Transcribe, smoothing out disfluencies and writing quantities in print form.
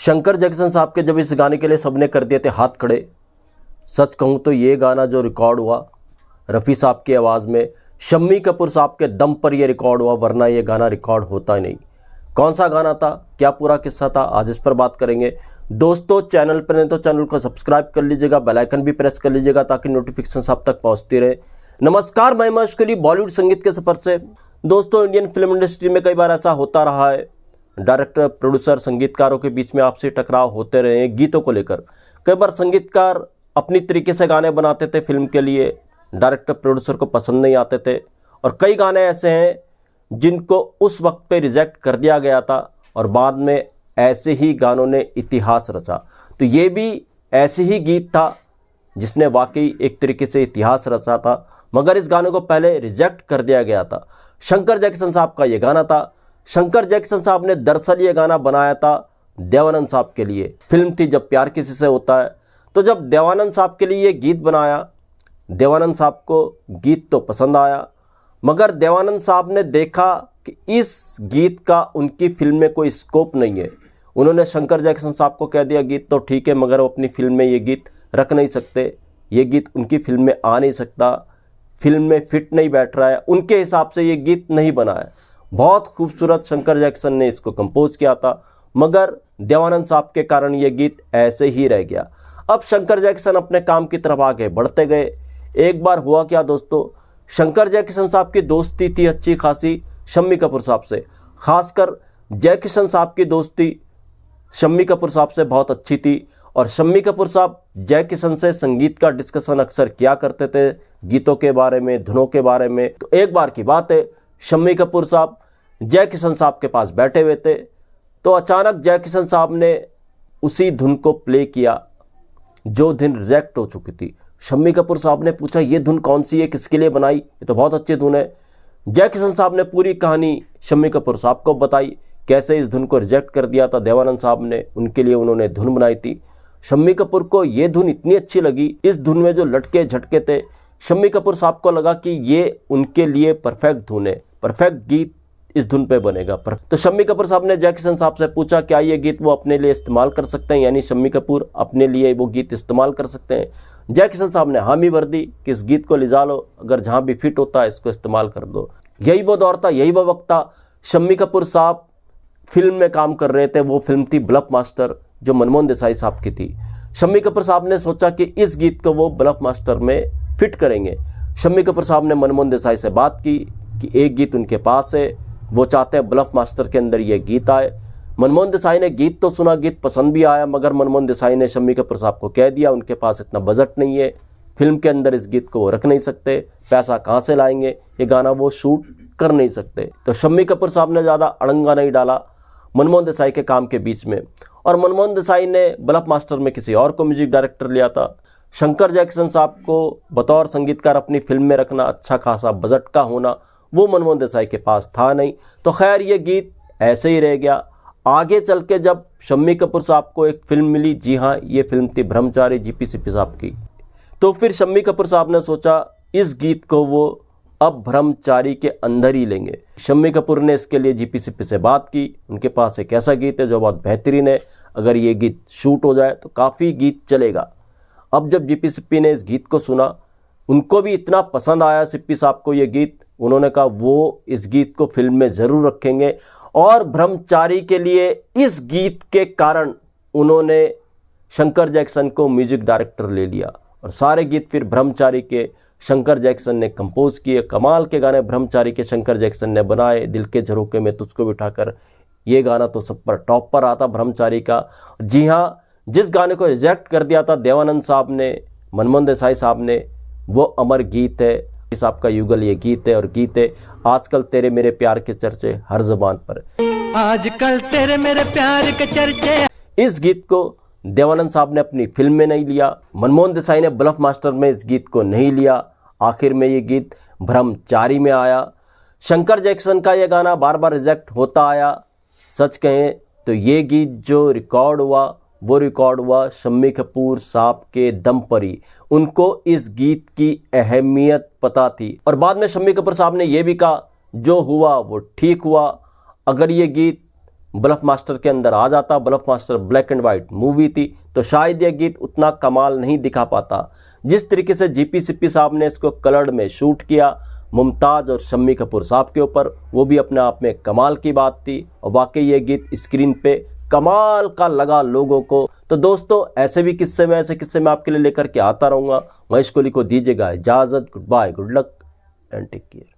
Shankar Jackson साहब के जब इस गाने के लिए सबने कर दिए थे हाथ खड़े। सच कहूँ तो ये गाना जो रिकॉर्ड हुआ रफ़ी साहब की आवाज़ में, शम्मी कपूर साहब के दम पर ये रिकॉर्ड हुआ, वरना ये गाना रिकॉर्ड होता ही नहीं। कौन सा गाना था, क्या पूरा किस्सा था, आज इस पर बात करेंगे। दोस्तों चैनल पर नहीं तो चैनल को सब्सक्राइब कर लीजिएगा, बेल आइकन भी प्रेस कर लीजिएगा ताकि नोटिफिकेशन आप तक पहुंचती रहे। नमस्कार, मैं मशकरी बॉलीवुड संगीत के सफ़र से। दोस्तों इंडियन फिल्म इंडस्ट्री में कई बार ऐसा होता रहा है, डायरेक्टर, प्रोड्यूसर, संगीतकारों के बीच में आपसी टकराव होते रहे हैं गीतों को लेकर। कई बार संगीतकार अपनी तरीके से गाने बनाते थे फिल्म के लिए, डायरेक्टर प्रोड्यूसर को पसंद नहीं आते थे, और कई गाने ऐसे हैं जिनको उस वक्त पे रिजेक्ट कर दिया गया था और बाद में ऐसे ही गानों ने इतिहास रचा। तो ये भी ऐसे ही गीत था जिसने वाकई एक तरीके से इतिहास रचा था, मगर इस गाने को पहले रिजेक्ट कर दिया गया था। शंकर जैक्सन साहब का ये गाना था। शंकर जैक्सन साहब ने दरअसल ये गाना बनाया था देवानंद साहब के लिए। फिल्म थी जब प्यार किसी से होता है। तो जब देवानंद साहब के लिए ये गीत बनाया, देवानंद साहब को गीत तो पसंद आया, मगर देवानंद साहब ने देखा कि इस गीत का उनकी फिल्म में कोई स्कोप नहीं है। उन्होंने शंकर जैक्सन साहब को कह दिया गीत तो ठीक है, मगर वो अपनी फिल्म में ये गीत रख नहीं सकते, ये गीत उनकी फिल्म में आ नहीं सकता, फिल्म में फिट नहीं बैठ रहा है, उनके हिसाब से ये गीत नहीं बना है। बहुत खूबसूरत शंकर जैक्सन ने इसको कंपोज किया था, मगर देवानंद साहब के कारण ये गीत ऐसे ही रह गया। अब शंकर जैक्सन अपने काम की तरफ आगे बढ़ते गए। एक बार हुआ क्या दोस्तों, शंकर जैक्सन साहब की दोस्ती थी अच्छी खासी शम्मी कपूर साहब से। खासकर जैक्सन साहब की दोस्ती शम्मी कपूर साहब से बहुत अच्छी थी, और शम्मी कपूर साहब जैक्सन से संगीत का डिस्कशन अक्सर किया करते थे, गीतों के बारे में, धुनों के बारे में। तो एक बार की बात है, शम्मी कपूर साहब जैक्सन साहब के पास बैठे हुए थे, तो अचानक जैक्सन साहब ने उसी धुन को प्ले किया जो धुन रिजेक्ट हो चुकी थी। शम्मी कपूर साहब ने पूछा ये धुन कौन सी है, किसके लिए बनाई, ये तो बहुत अच्छी धुन है। जैक्सन साहब ने पूरी कहानी शम्मी कपूर साहब को बताई, कैसे इस धुन को रिजेक्ट कर दिया था देवानंद साहब ने, उनके लिए उन्होंने धुन बनाई थी। शम्मी कपूर को ये धुन इतनी अच्छी लगी, इस धुन में जो लटके झटके थे, शम्मी कपूर साहब को लगा कि ये उनके लिए परफेक्ट धुन है, परफेक्ट गीत इस धुन पे बनेगा। तो शम्मी कपूर साहब ने जैक्सन साहब से पूछा क्या ये गीत वो अपने लिए इस्तेमाल कर सकते हैं, यानी शम्मी कपूर अपने लिए वो गीत इस्तेमाल कर सकते हैं। जैक्सन साहब ने हामी भर दी कि इस गीत को ले जा लो, अगर जहाँ भी फिट होता है इसको इस्तेमाल कर दो। यही वो दौर था, यही वो वक्त था। शम्मी कपूर साहब फिल्म में काम कर रहे थे, वो फिल्म थी ब्लफ मास्टर, जो मनमोहन देसाई साहब की थी। शम्मी कपूर साहब ने सोचा कि इस गीत को वो ब्लफ मास्टर में फिट करेंगे। शम्मी कपूर साहब ने मनमोहन देसाई से बात की कि एक गीत उनके पास है, वो चाहते हैं ब्लफ मास्टर के अंदर ये गीत आए। मनमोहन देसाई ने गीत तो सुना, गीत पसंद भी आया, मगर मनमोहन देसाई ने शम्मी कपूर साहब को कह दिया उनके पास इतना बजट नहीं है, फिल्म के अंदर इस गीत को वो रख नहीं सकते, पैसा कहाँ से लाएंगे, ये गाना वो शूट कर नहीं सकते। तो शम्मी कपूर साहब ने ज़्यादा अड़ंगा नहीं डाला मनमोहन देसाई के काम के बीच में, और मनमोहन देसाई ने ब्लफ मास्टर में किसी और को म्यूजिक डायरेक्टर लिया था। शंकर जैक्सन साहब को बतौर संगीतकार अपनी फिल्म में रखना, अच्छा खासा बजट का होना, वो मनमोहन देसाई के पास था नहीं। तो खैर ये गीत ऐसे ही रह गया। आगे चल के जब शम्मी कपूर साहब को एक फिल्म मिली, जी हाँ ये फिल्म थी ब्रह्मचारी जीपी सिप्पी साहब की, तो फिर शम्मी कपूर साहब ने सोचा इस गीत को वो अब ब्रह्मचारी के अंदर ही लेंगे। शम्मी कपूर ने इसके लिए जीपी सिप्पी से बात की, उनके पास एक ऐसा गीत है जो बहुत बेहतरीन है, अगर ये गीत शूट हो जाए तो काफ़ी गीत चलेगा। अब जब जीपी सिप्पी ने इस गीत को सुना, उनको भी इतना पसंद आया सिप्पी साहब को ये गीत, उन्होंने कहा वो इस गीत को फिल्म में ज़रूर रखेंगे, और ब्रह्मचारी के लिए इस गीत के कारण उन्होंने शंकर जैक्सन को म्यूजिक डायरेक्टर ले लिया, और सारे गीत फिर ब्रह्मचारी के शंकर जैक्सन ने कंपोज किए। कमाल के गाने ब्रह्मचारी के शंकर जैक्सन ने बनाए। दिल के झरोखे में तुझको बिठाकर, ये गाना तो सब पर टॉप पर आता ब्रह्मचारी का। जी हाँ, जिस गाने को रिजेक्ट कर दिया था देवानंद साहब ने, मनमोहन देसाई साहब ने, वो अमर गीत है, इस आपका युगल ये गीत है, और गीत है आजकल तेरे मेरे प्यार के चर्चे हर ज़बान पर, आजकल तेरे मेरे प्यार के चर्चे। इस गीत को देवानंद साहब ने अपनी फिल्म में नहीं लिया, मनमोहन देसाई ने ब्लफ मास्टर में इस गीत को नहीं लिया, आखिर में ये गीत ब्रह्मचारी में आया। शंकर जैक्सन का ये गाना बार बार रिजेक्ट होता आया। सच कहें तो ये गीत जो रिकॉर्ड हुआ वो रिकॉर्ड हुआ शम्मी कपूर साहब के दम पर ही। उनको इस गीत की अहमियत पता थी, और बाद में शम्मी कपूर साहब ने यह भी कहा जो हुआ वो ठीक हुआ। अगर ये गीत ब्लफ मास्टर के अंदर आ जाता, bluff master black and white movie थी, तो शायद यह गीत उतना कमाल नहीं दिखा पाता। जिस तरीके से जीपी सिप्पी साहब ने इसको कलर्ड में शूट किया मुमताज़ और शम्मी कपूर साहब के ऊपर, वो भी अपने आप में कमाल की बात थी और वाकई ये गीत स्क्रीन पे कमाल का लगा लोगों को। तो दोस्तों ऐसे किस्से मैं आपके लिए लेकर के आता रहूँगा। महेश कोहली को दीजिएगा इजाज़त। Goodbye, good luck and take care.